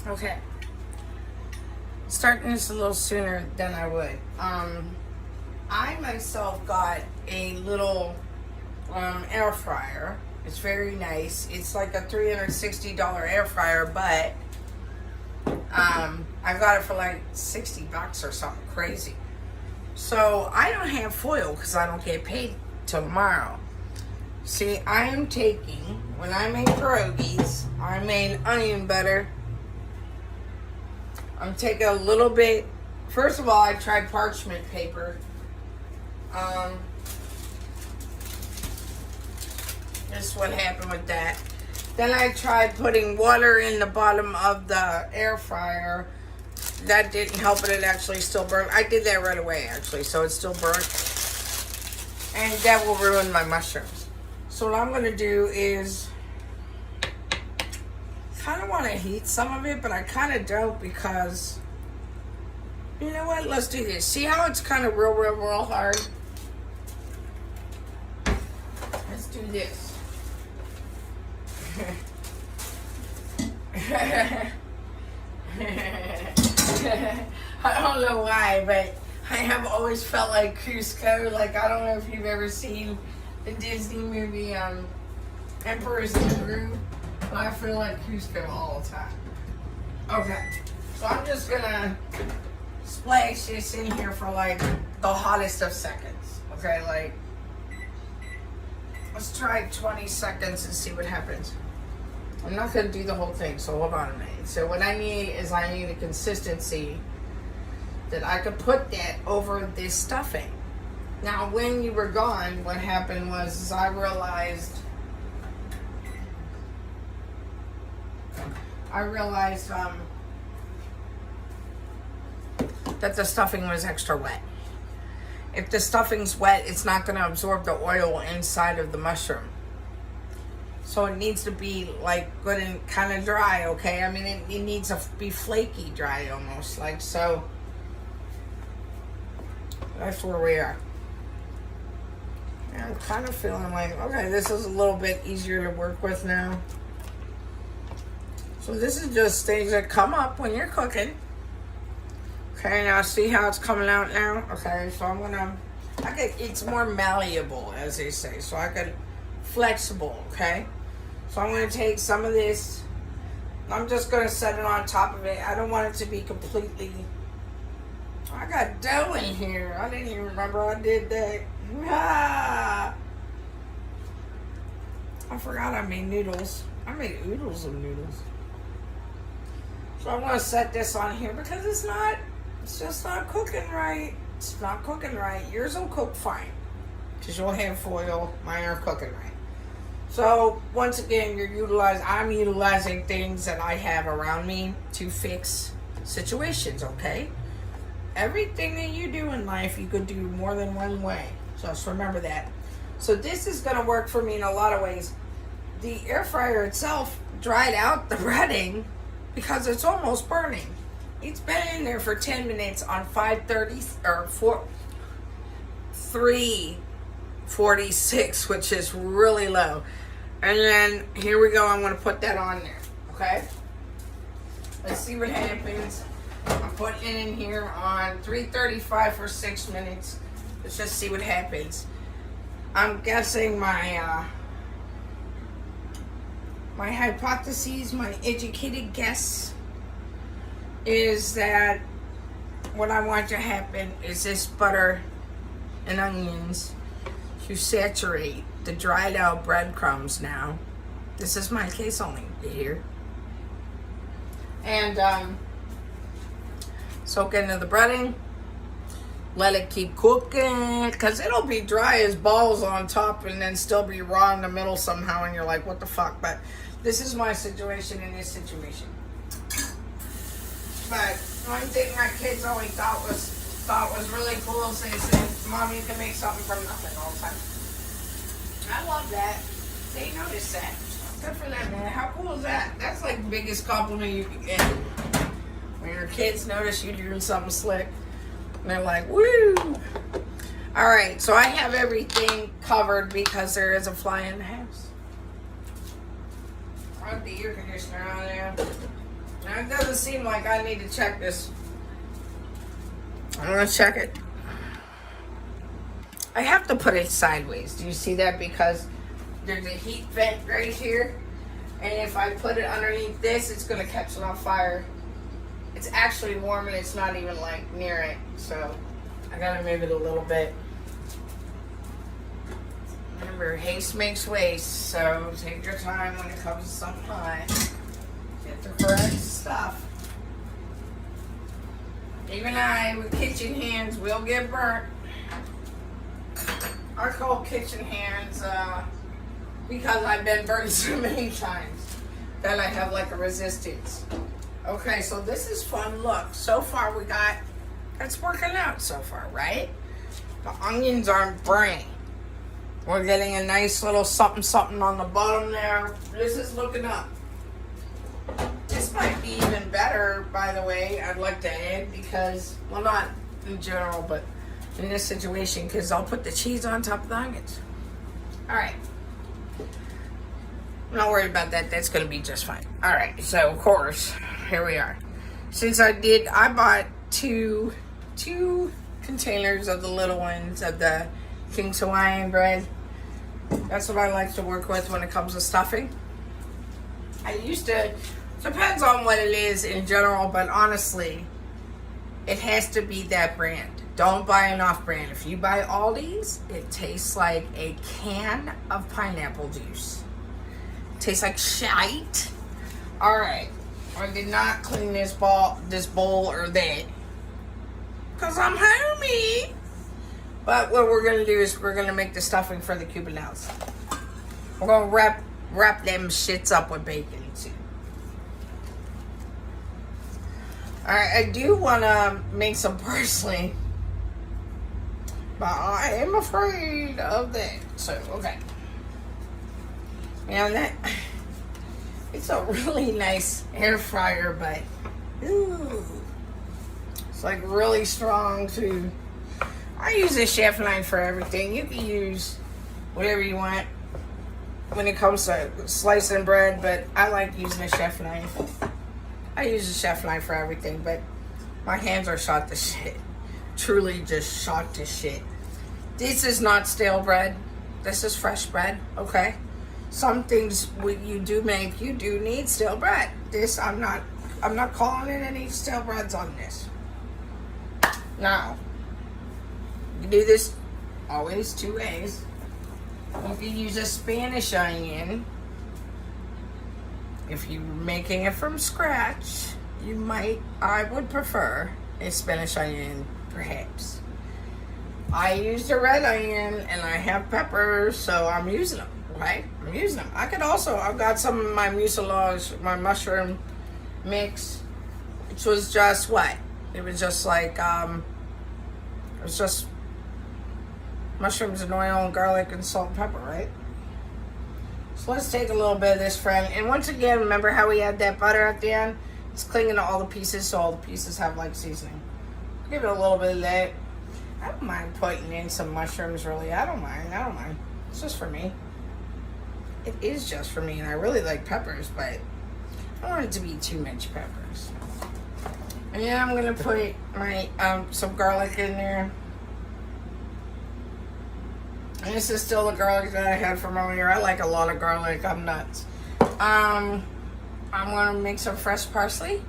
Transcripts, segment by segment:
Okay. Starting this a little sooner than I would. I myself got a little air fryer. It's very nice. It's like a $360 air fryer, but I got it for like $60 or something crazy. So I don't have foil because I don't get paid till tomorrow. See, I am taking, when I make pierogies, I made onion butter. I'm taking a little bit. First of all, I tried parchment paper. This is what happened with that. Then I tried putting water in the bottom of the air fryer. That didn't help it. It actually still burned. I did that right away, actually, so it's still burnt. And that will ruin my mushrooms. So what I'm going to do is, kind of want to heat some of it, but I kind of don't because, you know what? Let's do this. See how it's kind of real hard? Let's do this. I don't know why, but I have always felt like Cusco. Like, I don't know if you've ever seen the Disney movie Emperor's New Groove, but I feel like Cusco all the time. Okay, so I'm just gonna splash this in here for like the hottest of seconds. Okay, like, let's try 20 seconds and see what happens. I'm not going to do the whole thing, so hold on a minute. So what I need is I need a consistency that I could put that over this stuffing. Now, when you were gone, what happened was I realized that the stuffing was extra wet. If the stuffing's wet, it's not going to absorb the oil inside of the mushroom. So it needs to be like good and kind of dry, okay? I mean, it needs to be flaky dry almost, like so. That's where we are. And I'm kind of feeling like, okay, this is a little bit easier to work with now. So this is just things that come up when you're cooking. Okay, now see how it's coming out now? Okay, so it's more malleable, as they say. So I could, flexible, okay? So I'm going to take some of this. I'm just going to set it on top of it. I don't want it to be completely... I got dough in here. I didn't even remember I did that. Ah! I forgot I made noodles. I made oodles of noodles. So I'm going to set this on here because it's just not cooking right. It's not cooking right. Yours will cook fine because you'll have foil. Mine are cooking right. So once again, I'm utilizing things that I have around me to fix situations, okay? Everything that you do in life, you could do more than one way. So just remember that. So this is going to work for me in a lot of ways. The air fryer itself dried out the breading because it's almost burning. It's been in there for 10 minutes on 346, which is really low. And then here we go. I'm going to put that on there. Okay? Let's see what happens. I'm putting it in here on 335 for 6 minutes. Let's just see what happens. I'm guessing my hypotheses, my educated guess is that what I want to happen is this butter and onions to saturate the dried out breadcrumbs now. This is my case only here. And soak into the breading. Let it keep cooking because it'll be dry as balls on top and then still be raw in the middle somehow and you're like, what the fuck? But this is my situation in this situation. But one thing my kids always thought was really cool is they said, Mom, you can make something from nothing all the time. I love that. They notice that. Good for them, man. How cool is that? That's like the biggest compliment you can get. When your kids notice you doing something slick. And they're like, woo! Alright, so I have everything covered because there is a fly in the house. I have the air conditioner on there. Now, it doesn't seem like I need to check this. I'm gonna check it. I have to put it sideways. Do you see that? Because there's a heat vent right here. And if I put it underneath this, it's gonna catch it on fire. It's actually warm and it's not even like near it. So I gotta move it a little bit. Remember, haste makes waste. So take your time when it comes to something hot. Get the correct stuff. Even I, with kitchen hands, will get burnt. I call kitchen hands because I've been burnt so many times that I have like a resistance. Okay, so this is fun. Look, so far we got, it's working out so far, right? The onions aren't burning. We're getting a nice little something on the bottom there. This is looking up. This might be even better, by the way, I'd like to add, because, well, not in general, but in this situation, because I'll put the cheese on top of the onions. All right. I'm not worried about that. That's going to be just fine. All right. So, of course, here we are. Since I bought two containers of the little ones of the King's Hawaiian bread. That's what I like to work with when it comes to stuffing. I used to, depends on what it is in general, but honestly, it has to be that brand. Don't buy an off-brand. If you buy Aldi's, it tastes like a can of pineapple juice. It tastes like shite. All right, I did not clean this bowl or that, because I'm homey. But what we're gonna do is we're gonna make the stuffing for the Cubanelles. We're gonna wrap them shits up with bacon too. All right, I do wanna make some parsley, but I am afraid of that. So okay, and that it's a really nice air fryer, but ooh, it's like really strong too. I use a chef knife for everything. You can use whatever you want when it comes to slicing bread, but I like using a chef knife. I use a chef knife for everything, but my hands are shot to shit. Truly just shot to shit. This is not stale bread. This is fresh bread, okay? Some things you do make, you do need stale bread. This, I'm not calling it any stale breads on this. Now, you do this always two ways. You can use a Spanish onion. If you're making it from scratch, I would prefer a Spanish onion, perhaps. I used a red onion and I have peppers, so I'm using them, right? I'm using them. I've got some of my mucilage, my mushroom mix, which was just what? It was just like, it was just mushrooms and oil and garlic and salt and pepper, right? So let's take a little bit of this, friend. And once again, remember how we had that butter at the end? It's clinging to all the pieces, so all the pieces have like seasoning. Give it a little bit of that. I don't mind putting in some mushrooms, really. I don't mind. It's just for me. It is just for me, and I really like peppers, but I don't want it to be too much peppers. And then I'm gonna put my some garlic in there. And this is still the garlic that I had from earlier. I like a lot of garlic. I'm nuts. I'm gonna make some fresh parsley.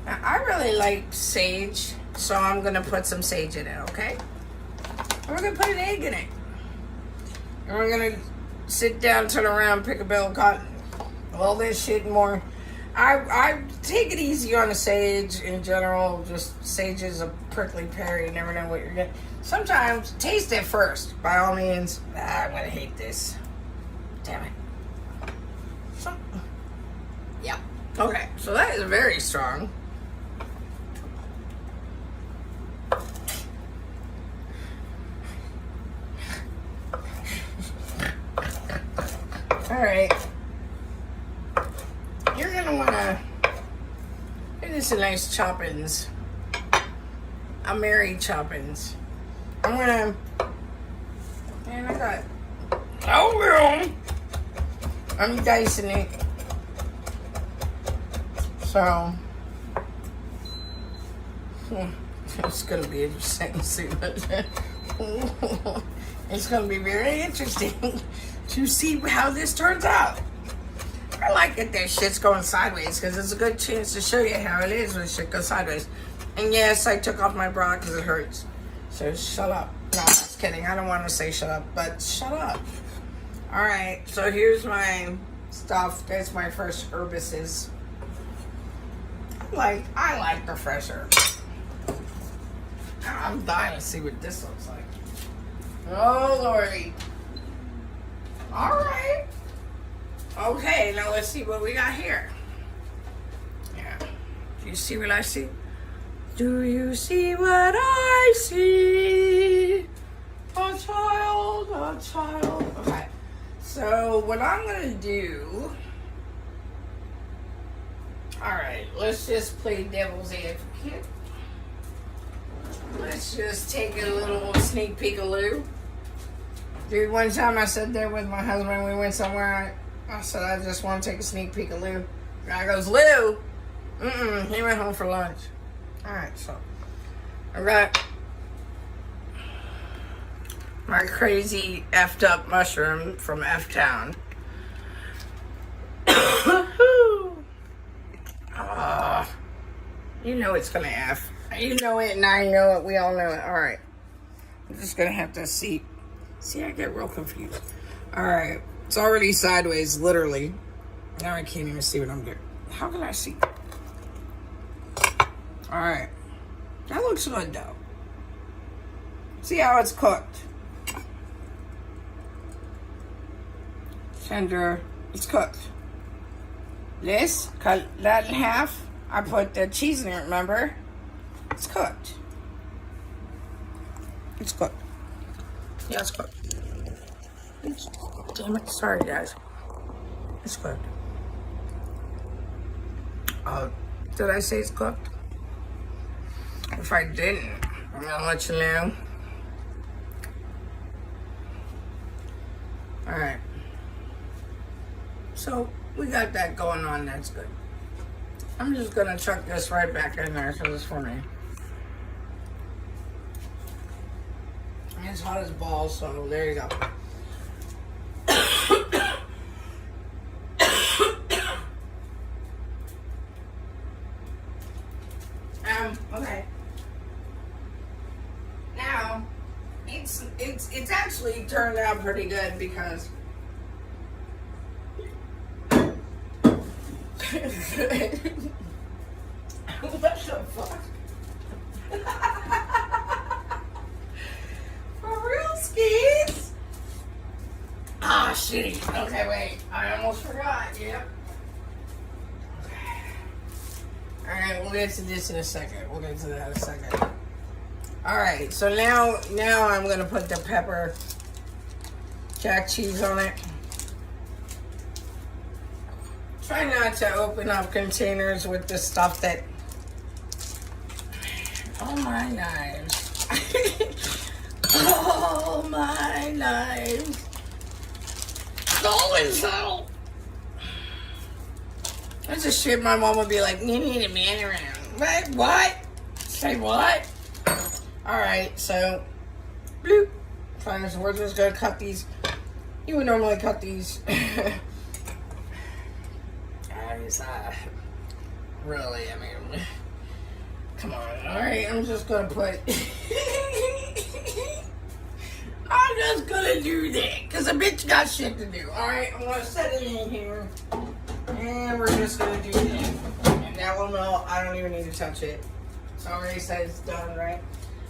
Now, I really like sage, so I'm gonna put some sage in it, okay? And we're gonna put an egg in it. And we're gonna sit down, turn around, pick a bale of cotton. All this shit and more. I take it easy on the sage in general. Just sage is a prickly pear. You never know what you're getting. Sometimes taste it first, by all means. I'm gonna hate this. Damn it. Yeah. Okay, so that is very strong. Alright. You're gonna wanna do this a nice choppings. A Mary choppings. I'm gonna, and I got, I'm dicing it. So, it's going to be interesting to see what... It's going to be very interesting to see how this turns out. I like that that shit's going sideways because it's a good chance to show you how it is when shit goes sideways. And yes, I took off my bra because it hurts. So shut up. No, I'm just kidding. I don't want to say shut up, but shut up. Alright, so here's my stuff. That's my fresh herbaceous. I like the fresh herbs. I'm dying to see what this looks like. Oh, Lordy. Alright. Okay, now let's see what we got here. Yeah. Do you see what I see? Do you see what I see? A child, a child. Okay. So, what I'm going to do... Alright, let's just play devil's advocate. Let's just take a little sneak peek-a-loo. Dude, one time I sat there with my husband, we went somewhere, I said, I just want to take a sneak peek-a-loo. Guy goes, Lou! He went home for lunch. Alright, so, I got my crazy effed up mushroom from F-Town. You know it's gonna F. You know it and I know it. We all know it. Alright. I'm just gonna have to see. See, I get real confused. Alright. It's already sideways, literally. Now I can't even see what I'm doing. How can I see? Alright. That looks good though. See how it's cooked. Tender. It's cooked. This, cut that in half. I put the cheese in it, remember? It's cooked. It's cooked. Yeah, it's cooked. Damn it. Sorry, guys. It's cooked. Did I say it's cooked? If I didn't, I'm gonna let you know. Alright. So, we got that going on. That's good. I'm just gonna chuck this right back in there because it's for me. It's hot as balls, so there you go. Okay. Now, it's actually turned out pretty good because what the fuck? For real, skis? Ah, shitty. Okay, wait. I almost forgot. Yep. Alright, we'll get to this in a second. We'll get to that in a second. Alright, so now I'm going to put the pepper jack cheese on it. Try not to open up containers with the stuff that... Oh, my knives. Oh, my knives. Always so. That's the shit my mom would be like, you need a man around. What? Say what? Alright, so, bloop. Fine, so we're just gonna cut these. You would normally cut these. Really, I mean, come on. Alright, I'm just gonna put. I'm just gonna do that, because a bitch got shit to do. Alright, I'm gonna set it in here. And we're just gonna do that. And that will melt. I don't even need to touch it. It's already said it's done, right?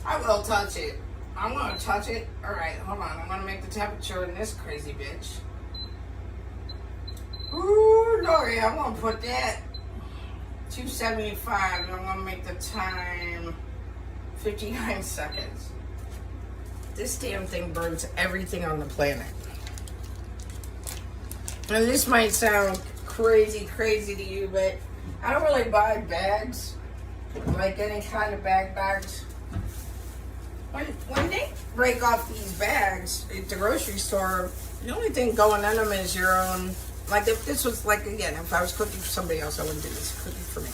I will touch it. I'm gonna touch it. Alright, hold on. I'm gonna make the temperature in this crazy bitch. Ooh, Lori, I'm gonna put that 275 and I'm gonna make the time 59 seconds. This damn thing burns everything on the planet. And this might sound crazy to you, but I don't really buy bags, like any kind of bags. When they break off these bags at the grocery store, the only thing going in them is your own Like if this was like, again, if I was cooking for somebody else, I wouldn't do this. Cooking for me.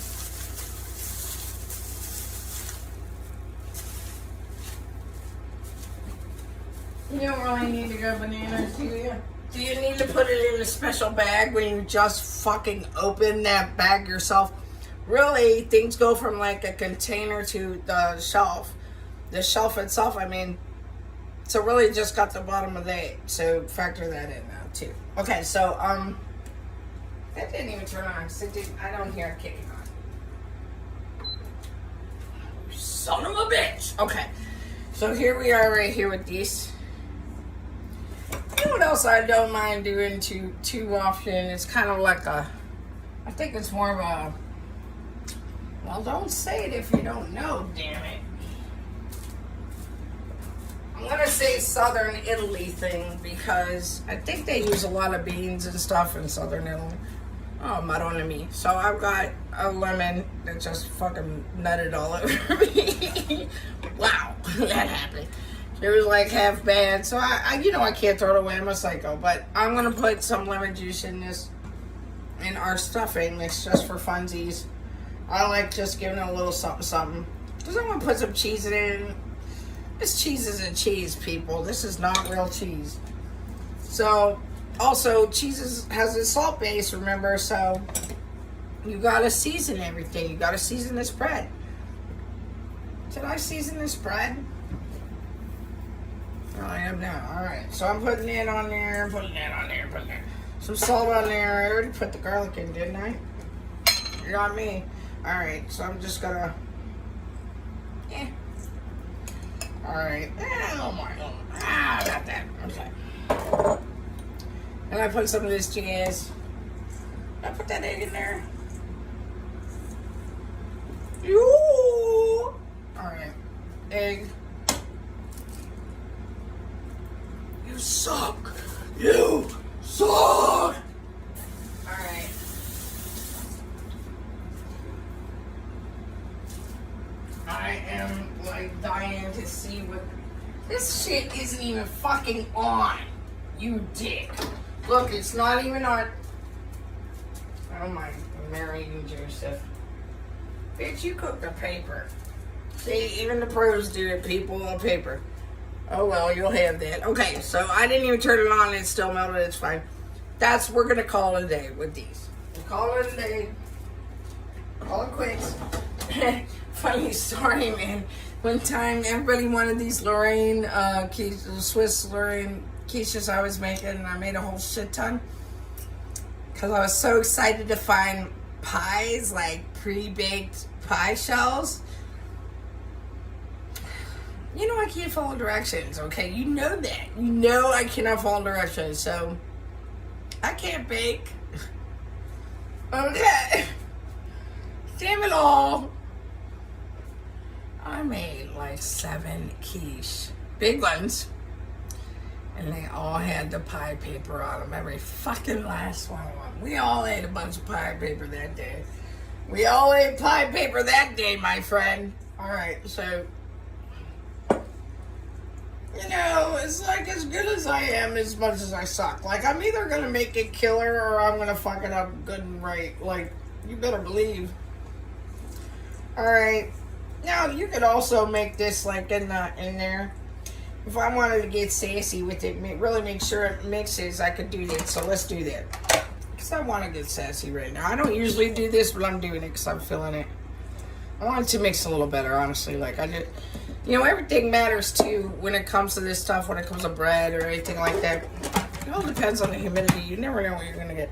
You don't really need to go bananas, do you? Do you need to put it in a special bag when you just fucking open that bag yourself? Really, things go from like a container to the shelf. The shelf itself, I mean, so really just got the bottom of that. So factor that in now too. Okay, so that didn't even turn on. So I don't hear it kicking on. Son of a bitch. Okay, so here we are right here with these. You know what else I don't mind doing too often? It's kind of like I think it's more of a, well, don't say it if you don't know, damn it. I'm going to say Southern Italy thing because I think they use a lot of beans and stuff in Southern Italy. Oh, Madonna me. So I've got a lemon that just fucking nutted all over me. Wow, that happened. It was like half bad, so I can't throw it away. I'm a psycho, but I'm gonna put some lemon juice in this, in our stuffing. It's just for funsies. I like just giving it a little something, something. Cause I'm gonna put some cheese in it. This cheese isn't cheese, people. This is not real cheese. So, also cheese has a salt base, remember? So you gotta season everything. You gotta season this bread. Did I season this bread? I am now. Alright, so I'm putting it on there, putting that on there, putting that. Some salt on there. I already put the garlic in, didn't I? You got me. Alright, so I'm just gonna. Alright. Oh my god. I got that. Okay. And I put some of this jazz. I put that egg in there. Ooh. Alright. Egg. You suck. You suck. Alright. I am like dying to see what this shit isn't even fucking on. You dick. Look, it's not even on. Oh my Mary and Joseph. Bitch, you cooked the paper. See, even the pros do it, people on paper. Oh well, you'll have that. Okay, so I didn't even turn it on, it's still melted, it's fine. We're gonna call it a day with these. We'll call it a day. Call it quits. Funny story, man. One time, everybody wanted these Lorraine, Swiss Lorraine quiches I was making, and I made a whole shit ton. Because I was so excited to find pies, like pre-baked pie shells. You know I can't follow directions, okay? You know that. You know I cannot follow directions, so I can't bake. Okay. Damn it all. I made like 7 quiche. Big ones. And they all had the pie paper on them. Every fucking last one of them. We all ate a bunch of pie paper that day. We all ate pie paper that day, my friend. Alright, so... You know, it's like as good as I am, as much as I suck. Like, I'm either gonna make it killer or I'm gonna fuck it up good and right. Like, you better believe. Alright. Now, you could also make this, like, in there. If I wanted to get sassy with it, really make sure it mixes, I could do that. So, let's do that. Because I want to get sassy right now. I don't usually do this, but I'm doing it because I'm feeling it. I want it to mix a little better, honestly. Like, I did... You know, everything matters, too, when it comes to this stuff, when it comes to bread or anything like that. It all depends on the humidity. You never know what you're going to get.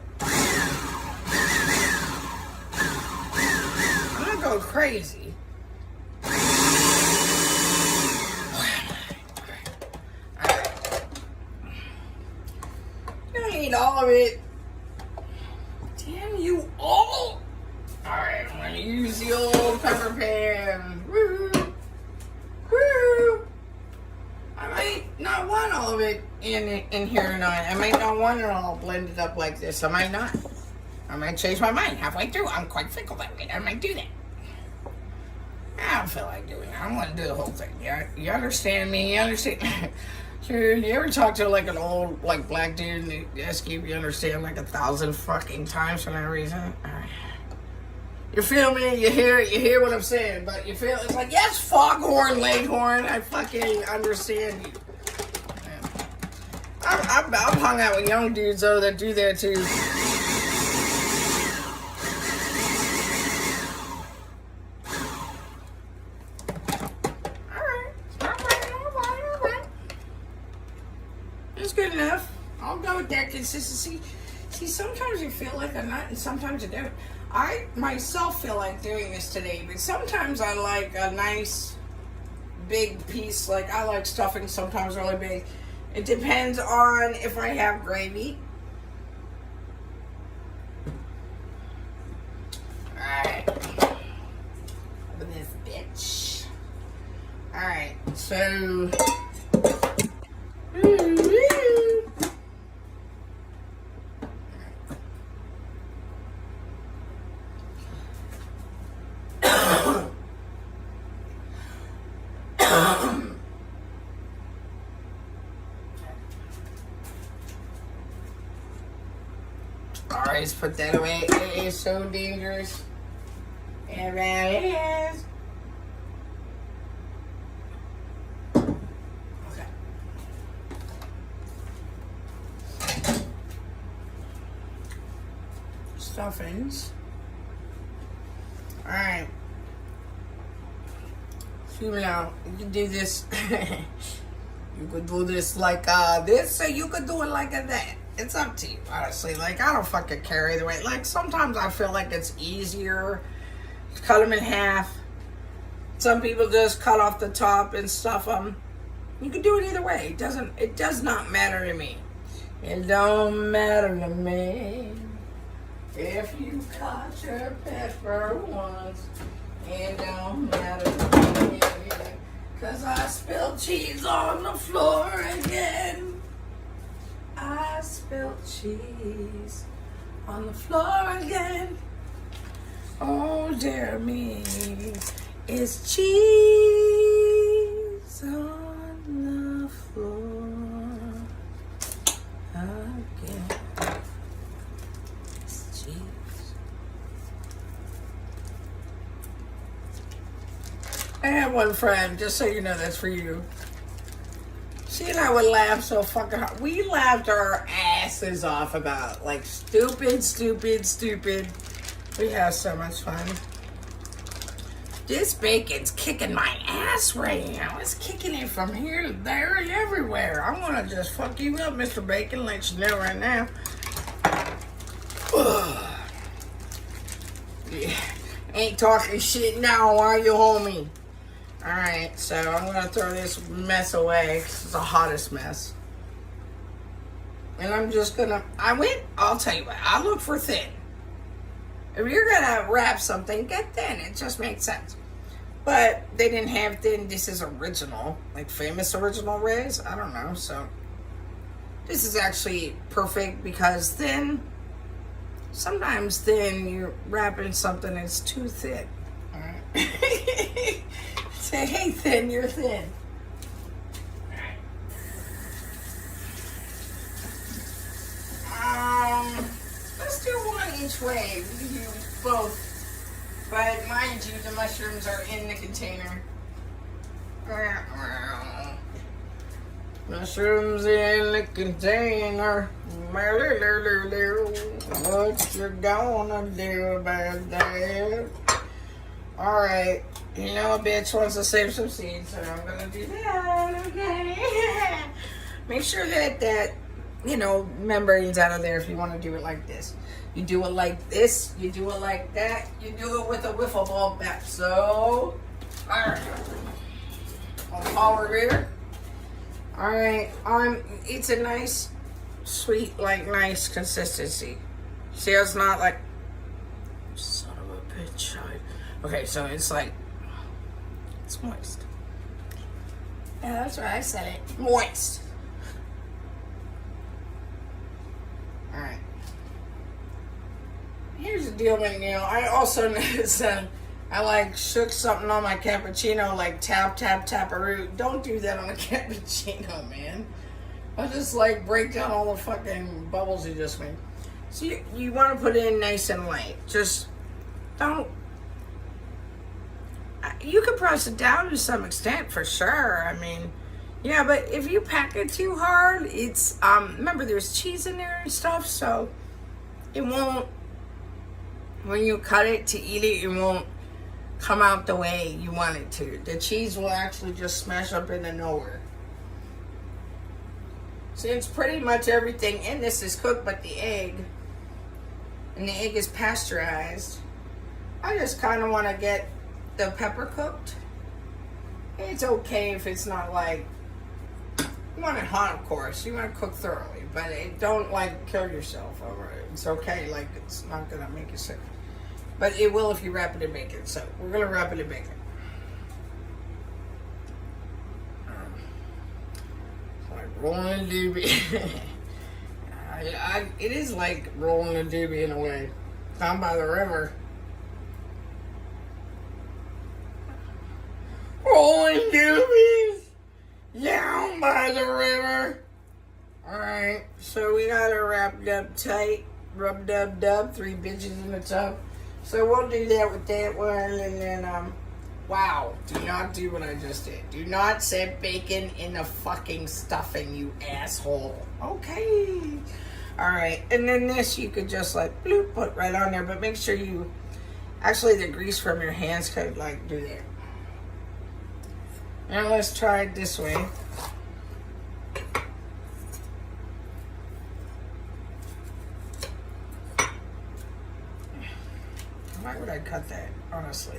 I'm not going crazy. Alright. You don't need all of it. Damn you all. Alright, I'm going to use the old pepper pan. Woo! Woo! I might not want all of it in here tonight. I might not want it all blended up like this. I might not. I might change my mind halfway through. I'm quite fickle that way. I might do that. I don't feel like doing it. I want to do the whole thing. You understand me? You understand? Dude, you ever talk to like an old like black dude and they ask you if you understand like 1,000 fucking times for no reason? You feel me? You hear what I'm saying, but you feel it's like, yes, foghorn, leghorn, I fucking understand you. I've hung out with young dudes though that do that too. Alright. It's good enough. I'll go with that consistency. See, sometimes you feel like a nut and sometimes you don't. I myself feel like doing this today, but sometimes I like a nice big piece. Like I like stuffing sometimes really big. It depends on if I have gravy. Alright. Open this bitch. Alright, so alright, let's put that away. It is so dangerous. It really is. Okay. Stuffings. Alright. So now, you can do this. You could do this like this, or you could do it like that. It's up to you, honestly. Like, I don't fucking care either way. Like, sometimes I feel like it's easier to cut them in half. Some people just cut off the top and stuff them. You can do it either way. It does not matter to me. It don't matter to me if you cut your pepper once. It don't matter to me, 'cause I spilled cheese on the floor again. I spilled cheese on the floor again. Oh dear me, it's cheese on the floor again. It's cheese. I have one friend, just so you know, that's for you. She and I would laugh so fucking hard. We laughed our asses off about, like, stupid. We have so much fun. This bacon's kicking my ass right now. It's kicking it from here to there and everywhere. I'm gonna just fuck you up, Mr. Bacon, let you know right now. Yeah. Ain't talking shit now, are you, homie? Alright, so I'm going to throw this mess away because it's the hottest mess. And I'm just going to, I'll tell you what, I look for thin. If you're going to wrap something, get thin. It just makes sense. But they didn't have thin. This is original, like famous original Ray's. I don't know, so. This is actually perfect because thin, sometimes thin, you're wrapping something that's too thick. Alright. Say, hey, thin, you're thin. Let's do one each way. We can do both. But mind you, the mushrooms are in the container. Mushrooms in the container. What you gonna do about that? Alright. You know a bitch wants to save some seeds, so I'm gonna do that, okay? Make sure that, membrane's out of there if you want to do it like this. You do it like this, you do it like that, you do it with a wiffle ball bat. So, alright. I'll power here. Alright, it's a nice, sweet, nice consistency. See, it's not like, son of a bitch. Okay, so it's like, it's moist. Yeah, that's right, I said it. Moist. Alright. Here's the deal, McNeil. I also noticed that I like shook something on my cappuccino, like tap, tap, tap a root. Don't do that on a cappuccino, man. I'll just like break down all the fucking bubbles you just made. So you want to put it in nice and light. Just don't. You can press it down to some extent for sure. I mean, yeah, but if you pack it too hard, it's remember there's cheese in there and stuff, so it won't. When you cut it to eat it, it won't come out the way you want it to. The cheese will actually just smash up into nowhere. Since pretty much everything in this is cooked but the egg, and the egg is pasteurized, I just kind of want to get the pepper cooked. It's okay if it's not like, you want it hot, of course. You want to cook thoroughly, but don't like kill yourself over it. It's okay, like it's not gonna make you sick. But it will if you wrap it in bacon. So we're gonna wrap it in bacon. Like rolling a doobie. It is like rolling a doobie in a way. Down by the river. Rolling doobies down by the river. Alright, so we got her wrapped up tight. Rub dub dub, 3 bitches in the tub. So we'll do that with that one, and then, wow, do not do what I just did. Do not set bacon in the fucking stuffing, you asshole. Okay. Alright, and then this you could just like, bloop, put right on there, but make sure you, actually the grease from your hands could like do that. Now let's try it this way. Why would I cut that, honestly?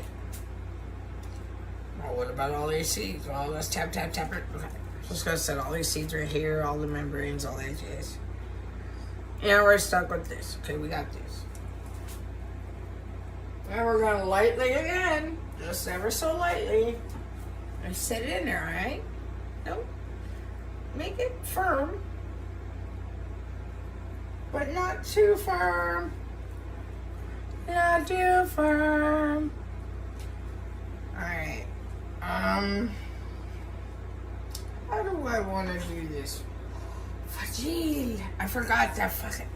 Well, what about all these seeds? Well, let's tap, tap, tap it. Okay. Just gonna set all these seeds right here, all the membranes, all that jazz. And we're stuck with this. Okay, we got this. Now we're gonna lightly again, just ever so lightly. I set it in there, alright? Nope. Make it firm. But not too firm. Not too firm. Alright. How do I want to do this? Fajil. I forgot that fucking.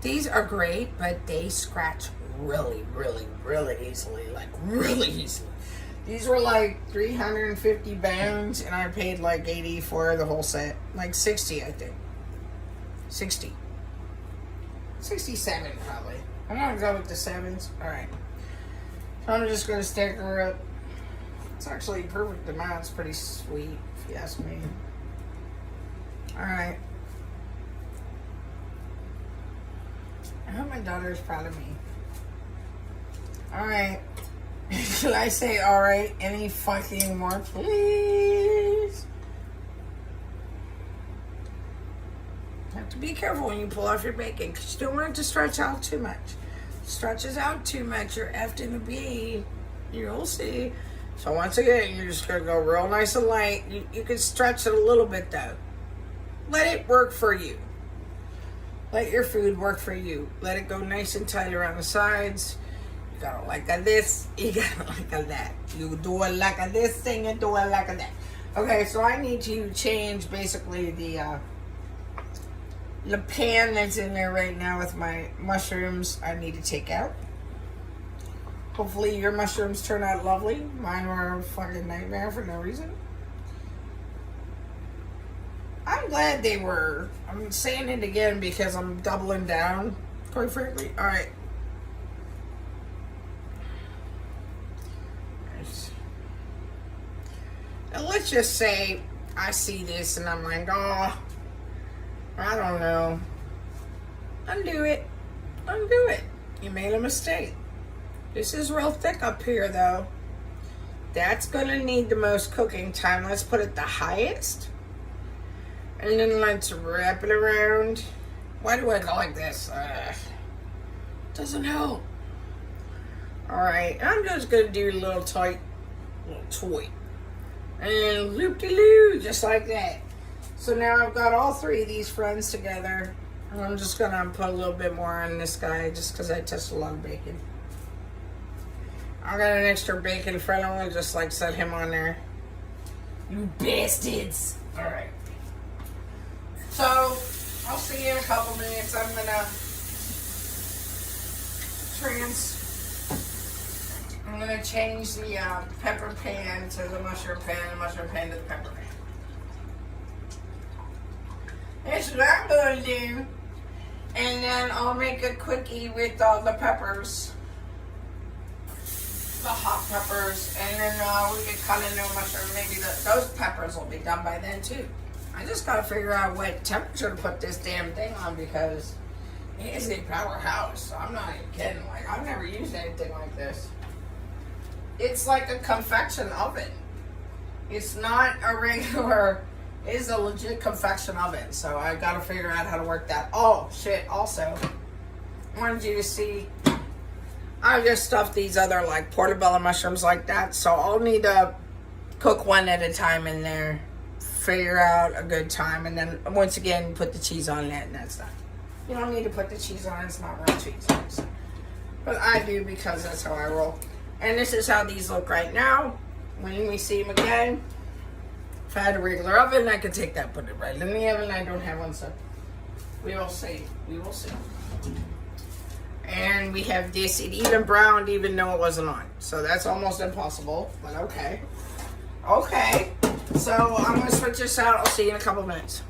These are great, but they scratch really, really, really easily. Like, really easily. These were like 350 pounds, and I paid like 80 for the whole set. Like 60, I think. 60. 67, probably. I'm gonna go with the 7s. Alright. So I'm just gonna stack her up. It's actually perfect amount. It's pretty sweet, if you ask me. Alright. I hope my daughter's proud of me. Alright. Should I say alright any fucking more, please? You have to be careful when you pull off your bacon, because you don't want it to stretch out too much. If it stretches out too much, you're effed in the bee. You'll see. So once again, you're just going to go real nice and light. You can stretch it a little bit, though. Let it work for you. Let your food work for you. Let it go nice and tight around the sides. You got it like this. You got it like that. You do it like this thing and do it like that. Okay, so I need to change basically the pan that's in there right now with my mushrooms. I need to take out. Hopefully your mushrooms turn out lovely. Mine were a fucking nightmare for no reason. I'm glad they were. I'm saying it again because I'm doubling down, quite frankly. Alright. Now let's just say I see this and I'm like, oh, I don't know. Undo it. Undo it. You made a mistake. This is real thick up here, though. That's going to need the most cooking time. Let's put it the highest. And then let's wrap it around. Why do I go like this? Doesn't help. Alright, I'm just going to do a little tight, little toy. And loop-de-loo, just like that. So now I've got all 3 of these friends together. And I'm just going to put a little bit more on this guy just because I touched a lot of bacon. I got an extra bacon friend. I'm gonna just like set him on there. You bastards! Alright. So, I'll see you in a couple minutes. I'm gonna change the pepper pan to the mushroom pan, and mushroom pan to the pepper pan. That's what I'm gonna do. And then I'll make a quickie with all the peppers. The hot peppers. And then we can cut into a mushroom. Maybe those peppers will be done by then too. I just gotta figure out what temperature to put this damn thing on because it is a powerhouse. So I'm not even kidding. Like, I've never used anything like this. It's like a confection oven. It's not a regular, it's a legit confection oven. So I gotta figure out how to work that. Oh shit, also, I wanted you to see, I just stuffed these other like portobello mushrooms like that. So I'll need to cook one at a time in there. Figure out a good time. And then once again, put the cheese on that and that's done. You don't need to put the cheese on, it's not real cheese. But I do because that's how I roll. And this is how these look right now. When we see them again, if I had a regular oven, I could take that, put it right in the oven. I don't have one, so we will see. We will see. And we have this. It even browned even though it wasn't on. So that's almost impossible, but okay. Okay. So I'm going to switch this out. I'll see you in a couple minutes.